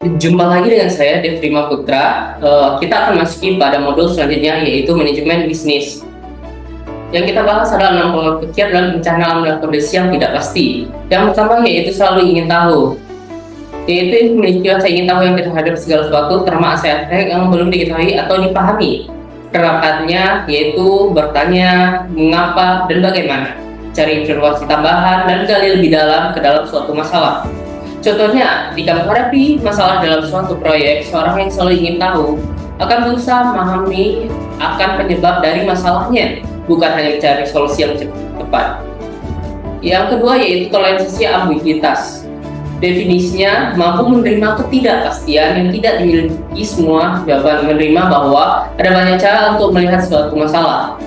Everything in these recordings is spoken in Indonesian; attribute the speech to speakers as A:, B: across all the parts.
A: Jumpa lagi dengan saya, Dev Rima Putra. Kita akan masuki pada modul selanjutnya, yaitu manajemen bisnis. Yang kita bahas adalah 6 pola pikir dan rencana dalam kondisi yang tidak pasti. Yang pertama yaitu selalu ingin tahu, yaitu memiliki rasa ingin tahu yang terhadap segala sesuatu, termasuk aspek yang belum diketahui atau dipahami. Penerapannya yaitu bertanya, mengapa, dan bagaimana. Cari informasi tambahan dan gali lebih dalam ke dalam suatu masalah. Contohnya, jika menghadapi masalah dalam suatu proyek, seorang yang selalu ingin tahu akan berusaha memahami akan penyebab dari masalahnya, bukan hanya mencari solusi yang tepat. Yang kedua yaitu toleransi ambiguitas. Definisinya, mampu menerima ketidakpastian yang tidak dimiliki semua jawaban, menerima bahwa ada banyak cara untuk melihat suatu masalah.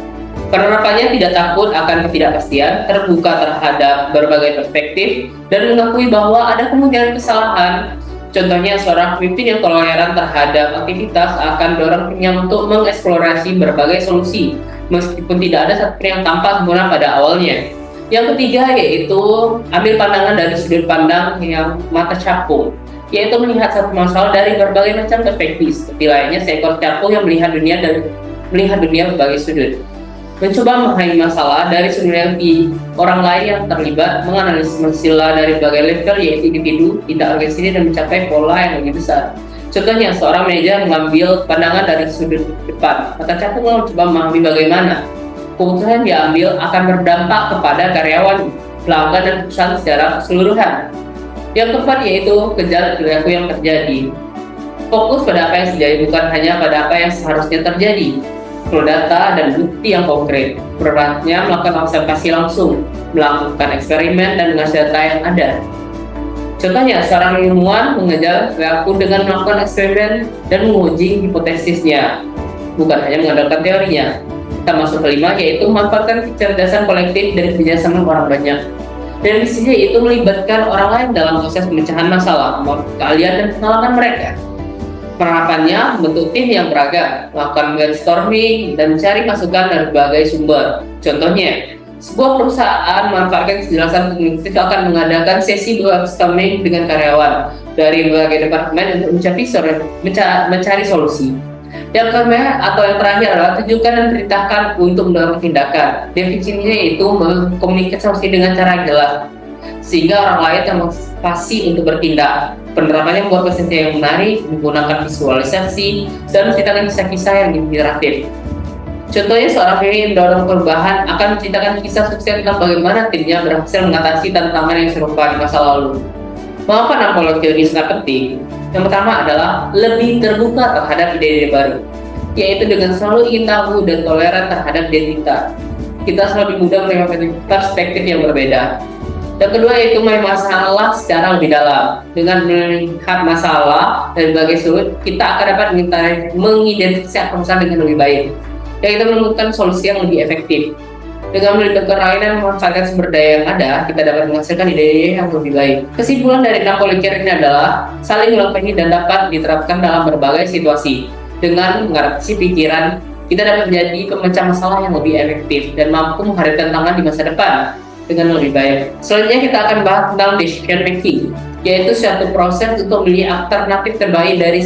A: Penerapannya tidak takut akan ketidakpastian, terbuka terhadap berbagai perspektif, dan mengakui bahwa ada kemungkinan kesalahan. Contohnya, seorang pemimpin yang toleran terhadap aktivitas akan dorong timnya untuk mengeksplorasi berbagai solusi, meskipun tidak ada satupun yang tampak sempurna pada awalnya. Yang ketiga yaitu ambil pandangan dari sudut pandang yang mata capung, yaitu melihat satu masalah dari berbagai macam perspektif. Seperti lainnya seekor capung yang melihat dunia berbagai sudut. Mencoba memahami masalah dari sudut yang orang lain yang terlibat, menganalisis masalah dari berbagai level yaitu individu, tidak organisasi, dan mencapai pola yang lebih besar. Contohnya, seorang manajer mengambil pandangan dari sudut depan. Mata capung mencoba memahami bagaimana keputusan yang diambil akan berdampak kepada karyawan, pelanggan, dan perusahaan secara keseluruhan. Yang keempat yaitu kejar perilaku yang terjadi. Fokus pada apa yang terjadi, bukan hanya pada apa yang seharusnya terjadi. Perlu data dan bukti yang konkret. Beratnya melakukan observasi langsung, melakukan eksperimen, dan mengasah data yang ada. Contohnya, seorang ilmuwan mengejar perilaku dengan melakukan eksperimen dan menguji hipotesisnya, bukan hanya mengandalkan teorinya. Kita masuk kelima, yaitu memanfaatkan kecerdasan kolektif dari kerjasama orang banyak. Dan visinya itu melibatkan orang lain dalam proses pemecahan masalah, keahlian dan pengalaman mereka. Penerapannya membentuk tim yang beragam, melakukan brainstorming, dan mencari masukan dari berbagai sumber. Contohnya, sebuah perusahaan memanfaatkan kejelasan kognitif akan mengadakan sesi brainstorming dengan karyawan dari berbagai departemen untuk mencari solusi. Yang kelima atau yang terakhir adalah tunjukkan dan perintahkan untuk melakukan tindakan. Definisinya itu berkomunikasi dengan cara yang jelas, sehingga orang lain termotivasi untuk bertindak. Penerapannya membuat presentasi yang menarik, menggunakan visualisasi, dan menceritakan kisah-kisah yang inspiratif. Contohnya, seorang pemimpin mendorong perubahan akan menceritakan kisah sukses tentang bagaimana timnya berhasil mengatasi tantangan yang serupa di masa lalu. Mengapa 6 pola teori sangat penting? Yang pertama adalah lebih terbuka terhadap ide-ide baru, yaitu dengan selalu ingin tahu dan toleran terhadap identitas. Kita selalu mudah menerima perspektif yang berbeda. Yang kedua yaitu melihat masalah secara lebih dalam. Dengan melihat masalah dari berbagai sudut, kita akan dapat mengidentifikasi masalah dengan lebih baik, dan kita menemukan solusi yang lebih efektif. Dengan melibatkan orang lain dan memanfaatkan sumber daya yang ada, kita dapat menghasilkan ide-ide yang lebih baik. Kesimpulan dari 6 pola pikir ini adalah saling melengkapi dan dapat diterapkan dalam berbagai situasi. Dengan mengadaptasi pikiran, kita dapat menjadi pemecah masalah yang lebih efektif dan mampu menghadapi tantangan di masa depan dengan lebih baik. Selanjutnya kita akan bahas tentang decision making, yaitu suatu proses untuk memilih alternatif terbaik dari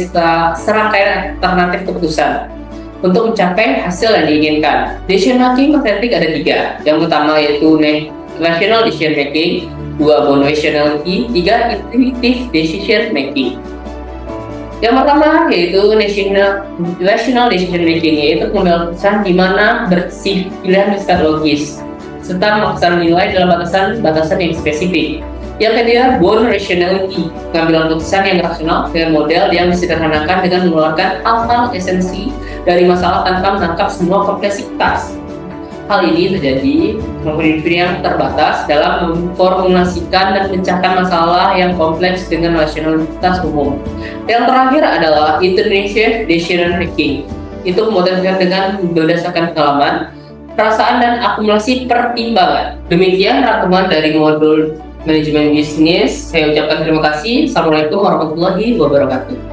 A: serangkaian alternatif keputusan untuk mencapai hasil yang diinginkan. Decision making matematik ada 3. Yang utama yaitu rational decision making, 2 motivationality, 3 intuitive decision making. Yang pertama yaitu rational decision making, yaitu pengambilan keputusan di mana pilihan bersifat logis serta memaksakan nilai dalam batasan yang spesifik. Yang kedua, born rationality, pengambilan keputusan yang rasional dengan model yang disederhanakan dengan mengeluarkan hal-hal esensi dari masalah tanpa menangkap semua kompleksitas. Hal ini terjadi memiliki yang terbatas dalam memformulasikan dan memecahkan masalah yang kompleks dengan rasionalitas umum. Yang terakhir adalah intuitive decision making, itu memutuskan dengan berdasarkan pengalaman, perasaan, dan akumulasi pertimbangan. Demikian rangkuman dari modul manajemen bisnis. Saya ucapkan terima kasih. Assalamualaikum warahmatullahi wabarakatuh.